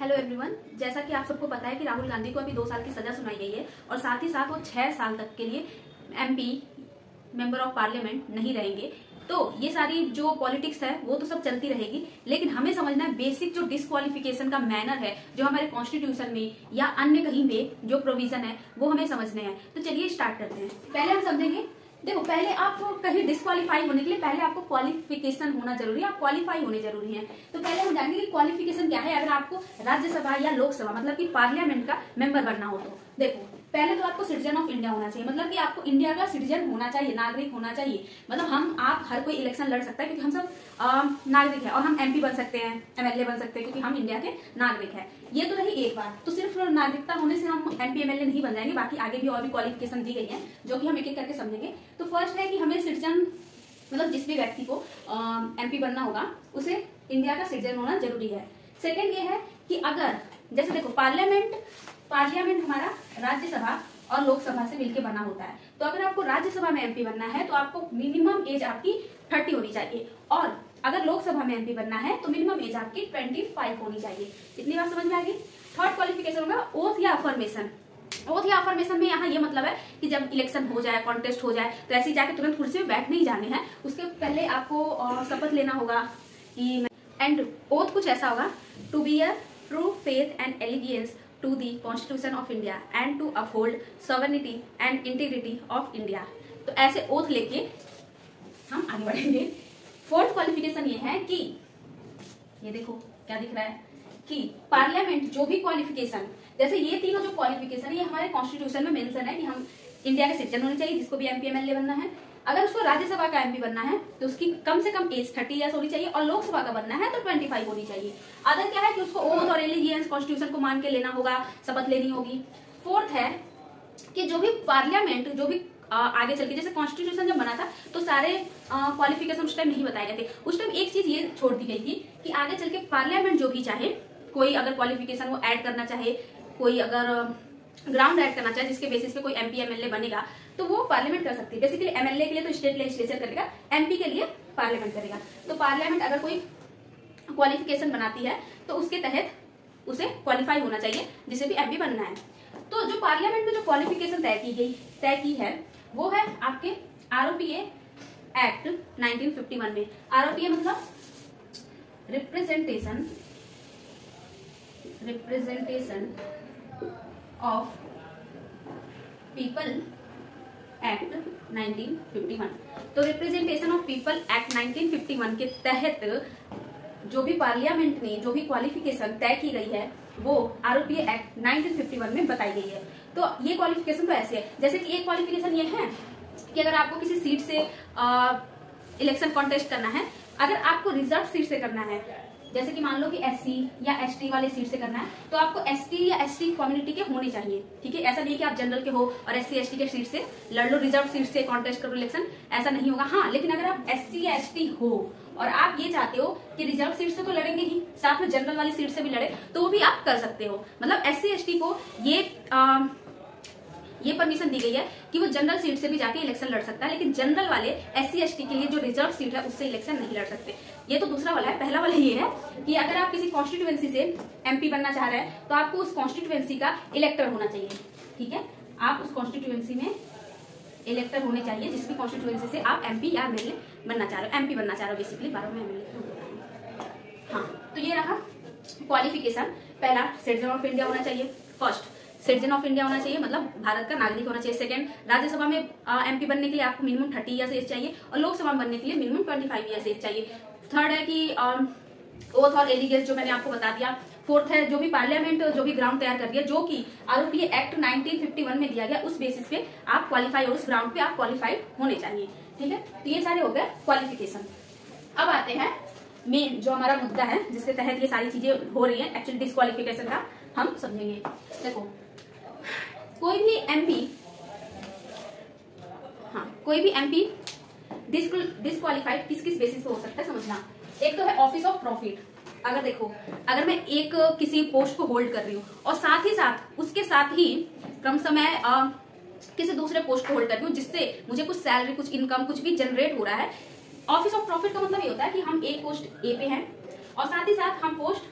Hello everyone, जैसा कि आप सबको पता है कि राहुल गांधी को अभी 2 साल की सजा सुनाई गई है और साथ ही साथ वो 6 साल तक के लिए एमपी मेंबर ऑफ पार्लियामेंट नहीं रहेंगे। तो ये सारी जो पॉलिटिक्स है वो तो सब चलती रहेगी, लेकिन हमें समझना है बेसिक जो डिस्क्वालिफिकेशन का मैनर है जो हमारे कॉन्स्टिट्यूशन में या अन्य कहीं पे जो प्रोविजन है वो हमें समझने हैं। तो चलिए स्टार्ट करते हैं। पहले हम समझेंगे, देखो पहले आप कहीं डिस्क्वालीफाई होने के लिए पहले आपको क्वालिफिकेशन होना जरूरी है, आप क्वालिफाई होने जरूरी है। तो पहले हम जानेंगे कि क्वालिफिकेशन क्या है अगर आपको राज्यसभा या लोकसभा मतलब कि पार्लियामेंट का मेंबर बनना हो। तो देखो पहले तो आपको सिटीजन ऑफ इंडिया होना चाहिए, मतलब कि आपको इंडिया का सिटीजन होना चाहिए, नागरिक होना चाहिए। मतलब आप हर कोई इलेक्शन लड़ सकता है क्योंकि हम सब नागरिक है, और हम एमपी बन सकते हैं, एमएलए बन सकते हैं क्योंकि हम इंडिया के नागरिक है। ये तो रही एक बात। तो सिर्फ नागरिकता होने से हम एमपी एमएलए नहीं बन जाएंगे, बाकी आगे भी और भी क्वालिफिकेशन दी गई है जो कि हम एक एक करके समझेंगे। तो फर्स्ट है कि हमें सिटीजन मतलब जिस भी व्यक्ति को एमपी बनना होगा उसे इंडिया का सिटीजन होना जरूरी है। सेकेंड ये है कि अगर जैसे देखो पार्लियामेंट हमारा राज्यसभा और लोकसभा से मिलकर बना होता है, तो अगर आपको राज्यसभा में एमपी बनना है तो आपको मिनिमम एज आपकी 30 होनी चाहिए, और अगर लोकसभा में एमपी बनना है तो मिनिमम एज आपकी 25 होनी चाहिए। इतनी बात समझ में आ गई। थर्ड क्वालिफिकेशन होगा ओथ या अफर्मेशन। ओथ या अफर्मेशन में यहाँ ये मतलब है कि जब इलेक्शन हो जाए, कॉन्टेस्ट हो जाए, तो ऐसे जाके तुरंत कुर्सी में बैठ नहीं जाने हैं, उसके पहले आपको शपथ लेना होगा कि एंड ओथ कुछ ऐसा होगा, to be a true faith and allegiance to the Constitution of India and to uphold sovereignty and integrity of India। तो ऐसे ओथ लेके हम आगे बढ़ेंगे। फोर्थ क्वालिफिकेशन ये है कि ये देखो क्या दिख रहा है कि पार्लियामेंट जो भी क्वालिफिकेशन, जैसे ये तीनों जो क्वालिफिकेशन है ये हमारे कॉन्स्टिट्यूशन में मेंशन है कि हम इंडिया के सिटीजन होने चाहिए जिसको भी एमपी एमएलए बनना है। अगर उसको राज्यसभा का एमपी बनना है तो उसकी कम से कम एज 30 ईयर्स होनी चाहिए, और लोकसभा का बनना है तो 25 होनी चाहिए। अदर क्या है कि उसको ओथ और एलिजियंस कॉन्स्टिट्यूशन को मान के लेना होगा, शपथ लेनी होगी। फोर्थ है कि जो भी पार्लियामेंट जो भी आगे चल के, जैसे कॉन्स्टिट्यूशन जब बना था तो सारे क्वालिफिकेशन उस टाइम नहीं बताए गए थे। उस टाइम एक चीज ये छोड़ दी गई थी कि आगे चल के पार्लियामेंट जो भी चाहे, कोई अगर क्वालिफिकेशन वो ऐड करना चाहे, कोई अगर ग्राउंड ऐड करना चाहे जिसके बेसिस पे कोई एमपी एमएलए बनेगा तो वो पार्लियामेंट कर सकती है। बेसिकली एमएलए के लिए तो स्टेट लेजिस्लेचर करेगा, एमपी के लिए पार्लियामेंट करेगा। तो पार्लियामेंट अगर कोई क्वालिफिकेशन बनाती है तो उसके तहत उसे क्वालिफाई होना चाहिए जिसे भी एमपी बनना है। तो जो पार्लियामेंट में जो क्वालिफिकेशन तय की है वो है आपके आरओपीए एक्ट 1951 में। आरओपीए मतलब रिप्रेजेंटेशन ऑफ पीपल एक्ट 1951। तो रिप्रेजेंटेशन ऑफ पीपल एक्ट 1951 के तहत जो भी पार्लियामेंट ने जो भी क्वालिफिकेशन तय की गई है वो आरओपीए एक्ट 1951 में बताई गई है। तो ये क्वालिफिकेशन तो ऐसे है, जैसे कि एक क्वालिफिकेशन ये है कि अगर आपको किसी सीट से इलेक्शन कॉन्टेस्ट करना है, अगर आपको रिजर्व सीट से करना है, जैसे कि मान लो कि एससी या एसटी वाले सीट से करना है, तो आपको एसटी या एसटी कम्युनिटी के होने चाहिए। ठीक है, ऐसा नहीं कि आप जनरल के हो और एससी एसटी के सीट से लड़ लो, रिजर्व सीट से कॉन्टेस्ट करो इलेक्शन, ऐसा नहीं होगा। हाँ, लेकिन अगर आप एससी या एसटी हो और आप ये चाहते हो कि रिजर्व सीट से तो लड़ेंगे ही, साथ में जनरल वाली सीट से भी लड़े, तो वो भी आप कर सकते हो। मतलब एससी एसटी को ये परमिशन दी गई है कि वो जनरल सीट से भी जाके इलेक्शन लड़ सकता है, लेकिन जनरल वाले एससी एसटी के लिए जो रिजर्व सीट है उससे इलेक्शन नहीं लड़ सकते। ये तो दूसरा वाला है। पहला वाला ये है कि अगर आप किसी कॉन्स्टिट्यूएंसी से एमपी बनना चाह रहे हैं तो आपको उस कॉन्स्टिट्यूएंसी का इलेक्टर होना चाहिए। ठीक है, आप उस कॉन्स्टिट्यूएंसी में इलेक्टर होने चाहिए जिस भी कॉन्स्टिट्यूएंसी से आप एमपी या एमएलए बनना चाह रहे हो, एमपी बनना चाह रहे हो बेसिकली, 12 में एमएलए। हाँ, तो ये रहा क्वालिफिकेशन। पहला सिटीजन ऑफ इंडिया होना चाहिए, फर्स्ट सिटीजन ऑफ इंडिया होना चाहिए मतलब भारत का नागरिक होना चाहिए। सेकंड, राज्यसभा में एमपी बनने के लिए आपको मिनिमम 30 ईयर्स एज चाहिए, और लोकसभा में बनने के लिए मिनिमम 25 ईयर्स एज चाहिए। थर्ड है कि ओथ और एलिजियंस जो मैंने आपको बता दिया। फोर्थ है जो भी पार्लियामेंट जो भी ग्राउंड तैयार कर दिया जो कि आरओपीए एक्ट 1951 में दिया गया, उस बेसिस पे आप क्वालिफाई, और उस ग्राउंड पे आप क्वालिफाइड होने चाहिए। ठीक है, तो ये सारे हो गए क्वालिफिकेशन। अब आते हैं मेन जो हमारा मुद्दा है जिसके तहत ये सारी चीजें हो रही है, एक्चुअली डिस्क्वालिफिकेशन का हम समझेंगे। देखो कोई भी एमपी डिस्क्वालिफाइड किस किस बेसिस पे हो सकता है समझना। एक तो है ऑफिस ऑफ प्रॉफिट। अगर देखो, अगर मैं एक किसी पोस्ट को होल्ड कर रही हूँ और साथ ही साथ उसके साथ ही कम समय किसी दूसरे पोस्ट को होल्ड कर रही हूँ जिससे मुझे कुछ सैलरी, कुछ इनकम, कुछ भी जनरेट हो रहा है, ऑफिस ऑफ प्रॉफिट का मतलब ये होता है कि हम एक पोस्ट ए पे हैं और साथ ही साथ हम पोस्ट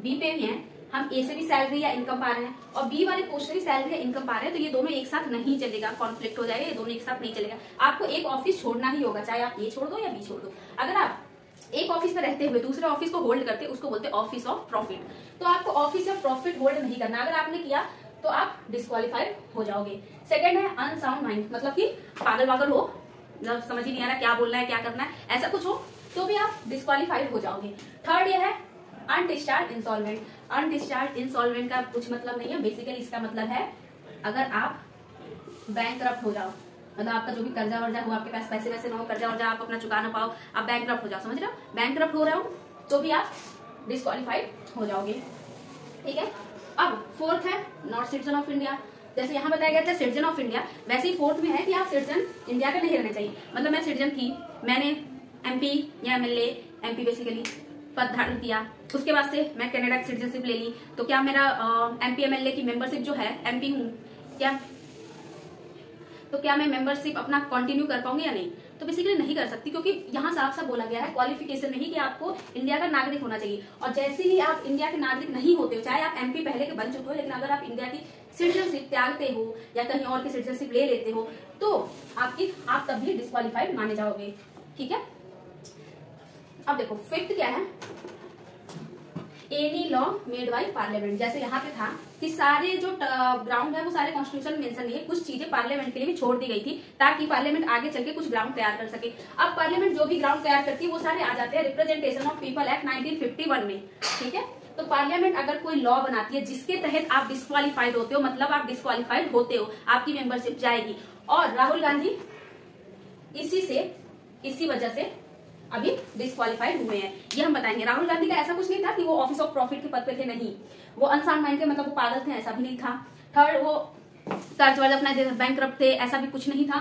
बी पे भी हैं, हम ए से भी सैलरी या इनकम पा रहे हैं और बी वाले पोस्ट से भी सैलरी या इनकम पा रहे हैं, तो ये दोनों एक साथ नहीं चलेगा, कॉन्फ्लिक्ट हो जाएगा, ये दोनों एक साथ नहीं चलेगा। आपको एक ऑफिस छोड़ना ही होगा, चाहे आप ए छोड़ दो या बी छोड़ दो। अगर आप एक ऑफिस में रहते हुए दूसरे ऑफिस को होल्ड करते, उसको बोलते हैं ऑफिस ऑफ प्रॉफिट। तो आपको ऑफिस ऑफ प्रॉफिट होल्ड नहीं करना, अगर आपने किया तो आप डिस्क्वालीफाइड हो जाओगे। सेकंड है अनसाउंड माइंड, मतलब कि पागल वागल हो, मतलब समझ ही नहीं आ रहा क्या बोलना है क्या करना है, ऐसा कुछ हो तो भी आप डिस्क्वालीफाइड हो जाओगे। थर्ड ये है अनडिस्चार्ज इंसॉल्वेंट। अनडिस्चार्ज इंसॉल्वेंट का कुछ मतलब नहीं है, बेसिकली इसका मतलब है अगर आप बैंकरप्ट हो जाओ, मतलब आपका जो भी कर्जा वर्जा हो, आपके पास पैसे वैसे ना हो, कर्जा वर्जा आप अपना चुका ना पाओ, आप बैंकरप्ट हो जाओ, समझ रहे हो, बैंकरप्ट हो रहे हो तो भी आप डिस्क्वालीफाइड हो जाओगे। ठीक है, अब फोर्थ है नॉट सिटीजन ऑफ इंडिया। जैसे यहाँ बताया गया था सिटीजन ऑफ इंडिया, वैसे ही फोर्थ में है कि आप सिटीजन इंडिया का नहीं रहना चाहिए। मतलब मैं सिटीजन थी, मैंने एमपी या एमएलए, एमपी बेसिकली पद धारण किया, उसके बाद से मैं कनाडा की सिटीजनशिप ले ली, तो क्या मेरा एमपी एमएलए की मेंबरशिप जो है, एमपी हूँ क्या, तो क्या मैं मेंबरशिप अपना कंटिन्यू कर पाऊंगी या नहीं? तो बेसिकली नहीं कर सकती, क्योंकि यहाँ साफ साफ बोला गया है क्वालिफिकेशन नहीं कि आपको इंडिया का नागरिक होना चाहिए। और जैसे ही आप इंडिया के नागरिक नहीं होते हो, चाहे आप एमपी पहले के बन चुके हो, लेकिन अगर आप इंडिया की सिटीजनशिप त्यागते हो या कहीं और की सिटीजनशिप ले लेते हो तो आप तब भी डिस्क्वालीफाइड माने जाओगे। ठीक है, अब देखो फिफ्थ क्या है, any law made by parliament. जैसे यहाँ पे था कि सारे जो ग्राउंड है वो सारे कॉन्स्टिट्यूशन मेंशन नहीं है, कुछ चीजें पार्लियामेंट के लिए भी छोड़ दी गई थी ताकि पार्लियामेंट आगे चल के कुछ ग्राउंड तैयार कर सके। अब पार्लियामेंट जो भी ग्राउंड तैयार करती है वो सारे आ जाते हैं रिप्रेजेंटेशन ऑफ पीपल एक्ट 1951 में। ठीक है, तो पार्लियामेंट अगर कोई लॉ बनाती है जिसके तहत आप डिस्क्वालीफाइड होते हो, मतलब आप डिस्क्वालीफाइड होते हो, आपकी मेंबरशिप जाएगी। और राहुल गांधी इसी वजह से अभी डिस्क्वालीफाइड हुए हैं, ये हम बताएंगे। राहुल गांधी का ऐसा कुछ नहीं था कि वो ऑफिस ऑफ प्रॉफिट के पद पे थे, नहीं, वो अनसाउंड माइंड के, मतलब वो पागल थे, ऐसा भी नहीं था। थर्ड, वो कर्ज वर्ज अपना बैंकरप्ट थे, ऐसा भी कुछ नहीं था।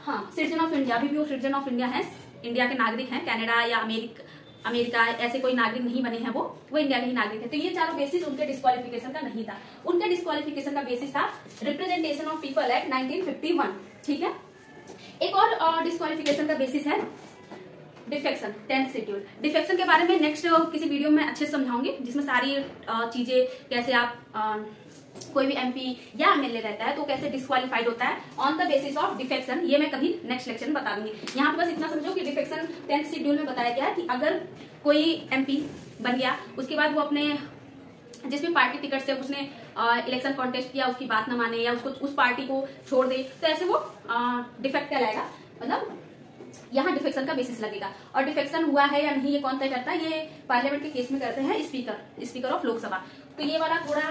हाँ, सिटीजन ऑफ इंडिया, अभी भी वो सिटीजन ऑफ इंडिया है, इंडिया के नागरिक हैं, कनाडा या अमेरिका ऐसे कोई नागरिक नहीं बने हैं, वो इंडिया के ही नागरिक है। तो ये चारों बेसिस उनके डिस्क्वालिफिकेशन का नहीं था। उनके डिस्क्वालिफिकेशन का बेसिस था रिप्रेजेंटेशन ऑफ पीपल एक्ट 1951। ठीक है, एक और डिस्क्वालिफिकेशन का बेसिस है डिफेक्शन, 10th शेड्यूल। डिफेक्शन के बारे में नेक्स्ट किसी वीडियो में अच्छे से समझाऊंगी, जिसमें सारी चीजें, कैसे आप कोई भी एमपी या एमएलए रहता है तो कैसे डिस्क्वालीफाइड होता है on the basis of defection, ये मैं कभी नेक्स्ट लेक्चर में बता दूंगी। यहाँ पे बस इतना समझो कि डिफेक्शन 10th शेड्यूल में बताया गया है कि अगर कोई एमपी बन गया, उसके बाद वो अपने जिस भी पार्टी टिकट से उसने इलेक्शन कॉन्टेस्ट किया उसकी बात न माने या उसको उस पार्टी को छोड़ दे, तो ऐसे वो डिफेक्ट कहलाएगा। मतलब यहाँ डिफेक्शन का बेसिस लगेगा। और डिफेक्शन हुआ है या नहीं ये कौन तय करता है? ये पार्लियामेंट के केस में करते हैं स्पीकर ऑफ लोकसभा। तो ये वाला थोड़ा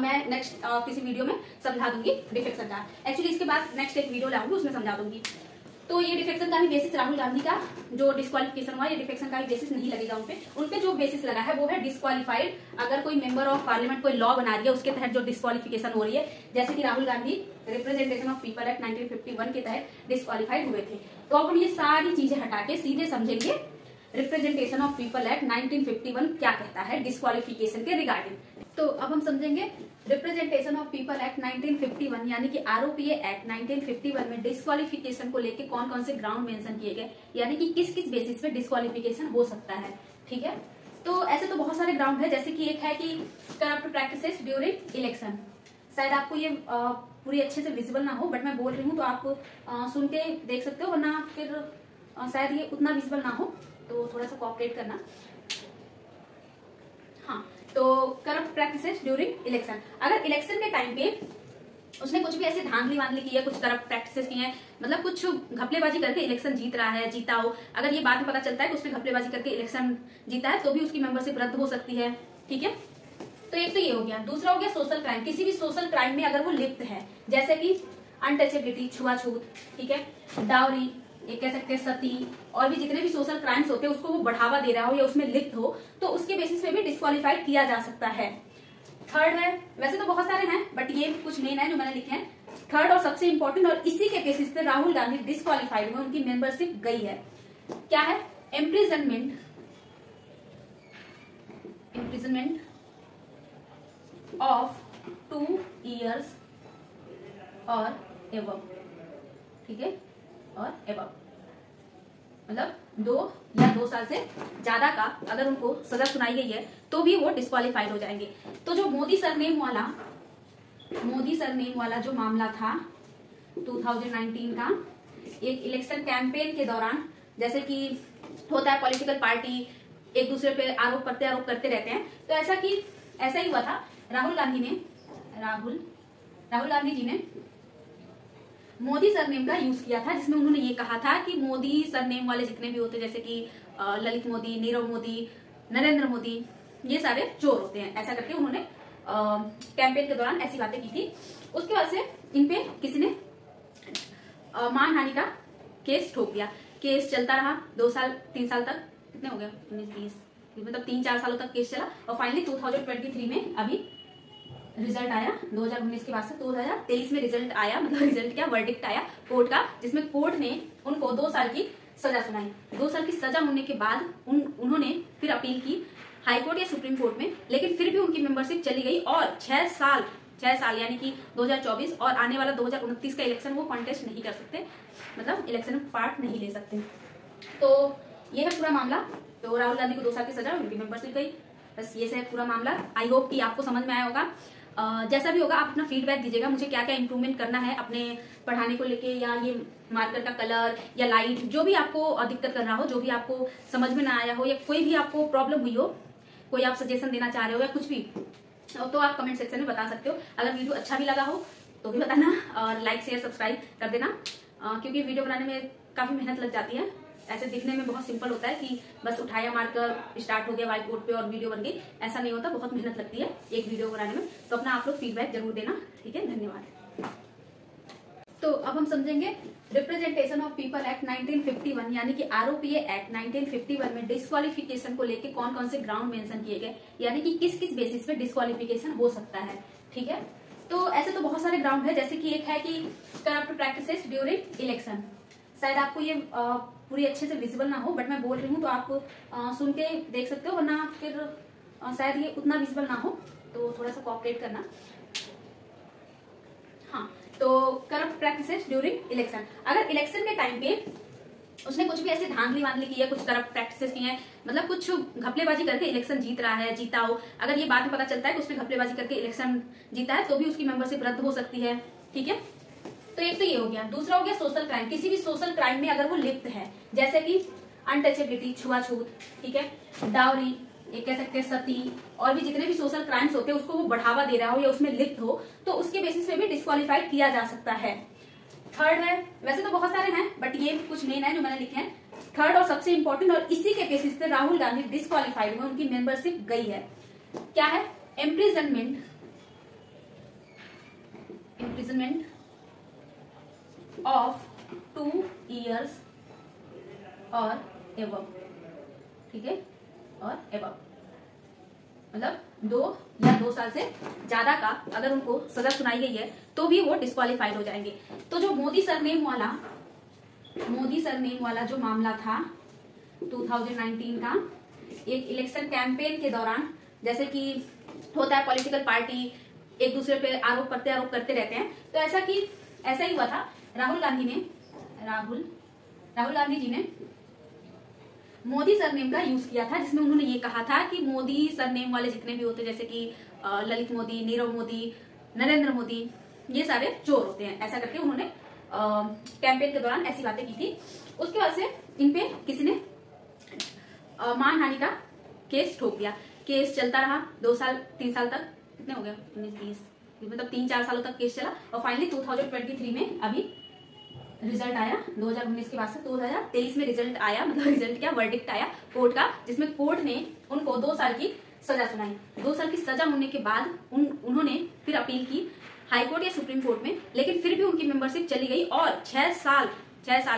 मैं नेक्स्ट किसी वीडियो में समझा दूंगी डिफेक्शन का। एक्चुअली इसके बाद नेक्स्ट एक वीडियो लाऊंगी, उसमें समझा दूंगी। तो ये डिफेक्शन का भी बेसिस राहुल गांधी का जो डिस्क्वालिफिकेशन हुआ, ये डिफेक्शन का भी बेसिस नहीं लगेगा उनपे जो बेसिस लगा है वो है डिस्क्वालीफाइड। अगर कोई मेंबर ऑफ पार्लियामेंट कोई लॉ बना रही है उसके तहत जो डिस्क्वालिफिकेशन हो रही है, जैसे कि Rahul Gandhi representation of people act 1951 के तहत डिस्क्वालीफाइड हुए थे। तो अब हम ये सारी चीजें हटा के सीधे समझेंगे रिप्रेजेंटेशन ऑफ पीपल एक्ट 1951 क्या कहता है डिस्क्वालिफिकेशन के रिगार्डिंग। तो अब हम समझेंगे रिप्रेजेंटेशन ऑफ पीपल एक्ट 1951 यानी कि आरओपीए एक्ट 1951 में डिस्क्वालिफिकेशन को लेके कौन कौन से ग्राउंड मेंशन किए गए, यानी कि किस किस बेसिस पे डिस्क्वालिफिकेशन हो सकता है। ठीक है, तो ऐसे तो बहुत सारे ग्राउंड है, जैसे कि एक है कि करप्ट प्रैक्टिसेस ड्यूरिंग इलेक्शन। शायद आपको ये पूरी अच्छे से विजिबल ना हो, बट मैं बोल रही हूँ तो आप सुन के देख सकते हो, वरना फिर शायद ये उतना विजिबल ना हो, तो थोड़ा सा कोऑपरेट करना। हाँ, तो करप्ट प्रैक्टिसेस ड्यूरिंग इलेक्शन, अगर इलेक्शन के टाइम पे उसने कुछ भी ऐसे धांधली वांधली की है, कुछ करप्ट प्रैक्टिसेस की है, मतलब कुछ घपलेबाजी करके इलेक्शन जीत रहा है, जीता हो, अगर ये बाद में पता चलता है कि उसने घपलेबाजी करके इलेक्शन जीता है तो भी उसकी मेंबरशिप रद्द हो सकती है। ठीक है, तो एक तो ये हो गया। दूसरा हो गया सोशल क्राइम, किसी भी सोशल क्राइम में अगर वो लिप्त है, जैसे कि अनटचेबिलिटी, छुआछूत, ठीक है, डाउरी, ये कह सकते हैं सती, और भी जितने भी सोशल क्राइम्स होते हैं उसको वो बढ़ावा दे रहा हो या उसमें लिप्त हो, तो उसके बेसिस पे भी डिस्क्वालीफाइड किया जा सकता है। थर्ड है, वैसे तो बहुत सारे हैं बट ये कुछ मेन है जो मैंने लिखे हैं, थर्ड और सबसे इंपॉर्टेंट, और इसी के बेसिस पे राहुल गांधी डिस्क्वालीफाइड हुए, उनकी मेंबरशिप गई है। क्या है? इम्प्रिजनमेंट ऑफ 2 years और एबव। ठीक है, और एबव मतलब 2 या 2 साल से ज्यादा का अगर उनको सजा सुनाई गई है तो भी वो डिस्क्वालीफाइड हो जाएंगे। तो जो मोदी सरनेम वाला जो मामला था 2019 का, एक इलेक्शन कैंपेन के दौरान, जैसे कि होता है पॉलिटिकल पार्टी एक दूसरे पे आरोप करते रहते हैं, तो ऐसा ही हुआ था। राहुल गांधी जी ने मोदी सरनेम का यूज किया था, जिसमें उन्होंने ये कहा था कि मोदी सरनेम वाले जितने भी होते, जैसे कि ललित मोदी, नीरव मोदी, नरेंद्र मोदी, ये सारे चोर होते हैं। ऐसा करके उन्होंने कैंपेन के दौरान ऐसी बातें की थी। उसके बाद से इन पे किसी ने मानहानि का केस ठोक दिया। केस चलता रहा 2 साल 3 साल तक, कितने हो गया 19 20, मतलब 3-4 सालों तक केस चला और फाइनली 2023 में अभी रिजल्ट आया। 2019 के बाद से 2023 में रिजल्ट आया, मतलब रिजल्ट क्या, वर्डिक्ट आया कोर्ट का, जिसमें कोर्ट ने उनको 2 साल की सजा सुनाई। 2 साल की सजा होने के बाद उन्होंने फिर अपील की हाई कोर्ट या सुप्रीम कोर्ट में, लेकिन फिर भी उनकी मेंबरशिप चली गई और 6 साल यानी कि 2024 और आने वाला 2029 का इलेक्शन वो कॉन्टेस्ट नहीं कर सकते, मतलब इलेक्शन में पार्ट नहीं ले सकते। तो ये है पूरा मामला। तो राहुल गांधी को 2 साल की सजा, उनकी मेंबरशिप गई, बस ये है पूरा मामला। आई होप कि आपको समझ में आया होगा। जैसा भी होगा आप अपना फीडबैक दीजिएगा, मुझे क्या क्या इंप्रूवमेंट करना है अपने पढ़ाने को लेके, या ये मार्कर का कलर या लाइट, जो भी आपको दिक्कत कर रहा हो, जो भी आपको समझ में ना आया हो, या कोई भी आपको प्रॉब्लम हुई हो, कोई आप सजेशन देना चाह रहे हो या कुछ भी, तो आप कमेंट सेक्शन में बता सकते हो। अगर वीडियो अच्छा भी लगा हो तो भी बताना, और लाइक शेयर सब्सक्राइब कर देना, क्योंकि वीडियो बनाने में काफी मेहनत लग जाती है। ऐसे दिखने में बहुत सिंपल होता है कि बस उठाया मार्कर, स्टार्ट हो गया व्हाइट बोर्ड पे और वीडियो बन गई, ऐसा नहीं होता, बहुत मेहनत लगती है एक वीडियो बनाने में। तो अपना आप लोग फीडबैक जरूर देना, ठीक है, धन्यवाद। तो अब हम समझेंगे रिप्रेजेंटेशन ऑफ पीपल एक्ट 1951, यानी कि आरओपीए एक्ट 1951 में डिस्क्वालिफिकेशन को लेके कौन कौन से ग्राउंड मेंशन किए गए, यानी कि किस किस बेसिस पे डिस्क्वालिफिकेशन हो सकता है, ठीक है। तो ऐसे तो बहुत सारे ग्राउंड है, जैसे कि एक है कि करप्ट प्रैक्टिसेस ड्यूरिंग इलेक्शन। शायद आपको ये पूरी अच्छे से विजिबल ना हो, बट मैं बोल रही हूँ तो आप सुन के देख सकते हो, वरना फिर शायद ये उतना विजिबल ना हो, तो थोड़ा सा कोऑपरेट करना। हाँ, तो करप्ट प्रैक्टिसेस ड्यूरिंग इलेक्शन, अगर इलेक्शन के टाइम पे उसने कुछ भी ऐसे धांधली वांधली की है, कुछ करप्ट प्रैक्टिसेस की है, मतलब कुछ घपलेबाजी करके इलेक्शन जीत रहा है, जीता हो, अगर ये बाद में पता चलता है कि उसने घपलेबाजी करके इलेक्शन जीता है, तो भी उसकी मेंबरशिप रद्द हो सकती है, ठीक है। तो एक तो ये हो गया। दूसरा हो गया सोशल क्राइम, किसी भी सोशल क्राइम में अगर वो लिप्त है, जैसे कि अनटचेबिलिटी, छुआछूत, ठीक है, डाउरी, ये कह सकते हैं सती, और भी जितने भी सोशल क्राइम्स होते हैं उसको वो बढ़ावा दे रहा हो या उसमें लिप्त हो, तो उसके बेसिस पे भी डिस्क्वालीफाइड किया जा सकता है। थर्ड है, वैसे तो बहुत सारे हैं बट ये कुछ मेन है जो मैंने लिखे हैं। थर्ड और सबसे इंपॉर्टेंट, और इसी के बेसिस पे राहुल गांधी डिस्क्वालीफाइड हुए, उनकी मेंबरशिप गई है, क्या है, इम्प्रिजनमेंट ऑफ 2 years और एबव, ठीक है, और एबव, मतलब 2 साल से ज्यादा का अगर उनको सजा सुनाई गई है तो भी वो डिस्क्वालीफाइड हो जाएंगे। तो जो मोदी सरनेम वाला जो मामला था 2019 का, एक इलेक्शन कैंपेन के दौरान, जैसे कि होता है पॉलिटिकल पार्टी एक दूसरे पे आरोप करते रहते हैं, तो ऐसा ही हुआ था। राहुल गांधी जी ने मोदी सरनेम का यूज किया था, जिसमें उन्होंने ये कहा था कि मोदी सरनेम वाले जितने भी होते, जैसे कि ललित मोदी, नीरव मोदी, नरेंद्र मोदी, ये सारे चोर होते हैं। ऐसा करके उन्होंने कैंपेन के दौरान ऐसी बातें की थी। उसके बाद से इन पे किसी ने मानहानि का केस ठोक दिया। केस चलता रहा 2 साल 3 साल तक, कितने हो गया 19 20, मतलब 3-4 सालों तक केस चला और फाइनली 2023 में अभी रिजल्ट आया। 2019 के बाद से 2023 में रिजल्ट आया, मतलब रिजल्ट क्या, वर्डिक्ट आया कोर्ट का, जिसमें कोर्ट ने उनको 2 साल की सजा सुनाई। 2 साल की सजा होने के बाद उन्होंने फिर अपील की हाई कोर्ट या सुप्रीम कोर्ट में, लेकिन फिर भी उनकी मेंबरशिप चली गई और 6 साल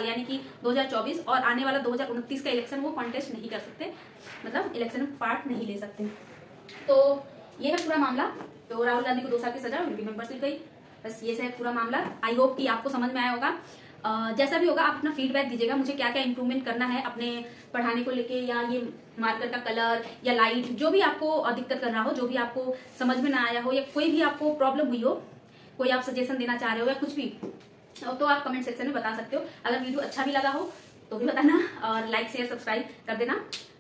यानी कि 2024 और आने वाला 2029 का इलेक्शन वो कॉन्टेस्ट नहीं कर सकते, मतलब इलेक्शन में पार्ट नहीं ले सकते। तो ये है पूरा मामला। तो राहुल गांधी को 2 साल की सजा, उनकी मेंबरशिप गई, बस ये है पूरा मामला। आई होप कि आपको समझ में आया होगा। जैसा भी होगा आप अपना फीडबैक दीजिएगा, मुझे क्या क्या इंप्रूवमेंट करना है अपने पढ़ाने को लेके, या ये मार्कर का कलर या लाइट, जो भी आपको दिक्कत कर रहा हो, जो भी आपको समझ में ना आया हो, या कोई भी आपको प्रॉब्लम हुई हो, कोई आप सजेशन देना चाह रहे हो या कुछ भी, तो आप कमेंट सेक्शन में बता सकते हो। अगर वीडियो अच्छा भी लगा हो तो भी बताना, और लाइक शेयर सब्सक्राइब कर देना,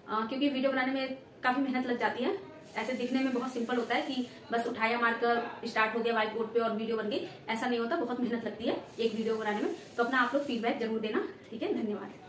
क्योंकि वीडियो बनाने में काफी मेहनत लग जाती है। ऐसे दिखने में बहुत सिंपल होता है कि बस उठाया मारकर स्टार्ट हो गया व्हाइट बोर्ड पे और वीडियो बन गई, ऐसा नहीं होता, बहुत मेहनत लगती है एक वीडियो बनाने में। तो अपना आप लोग फीडबैक जरूर देना, ठीक है। धन्यवाद।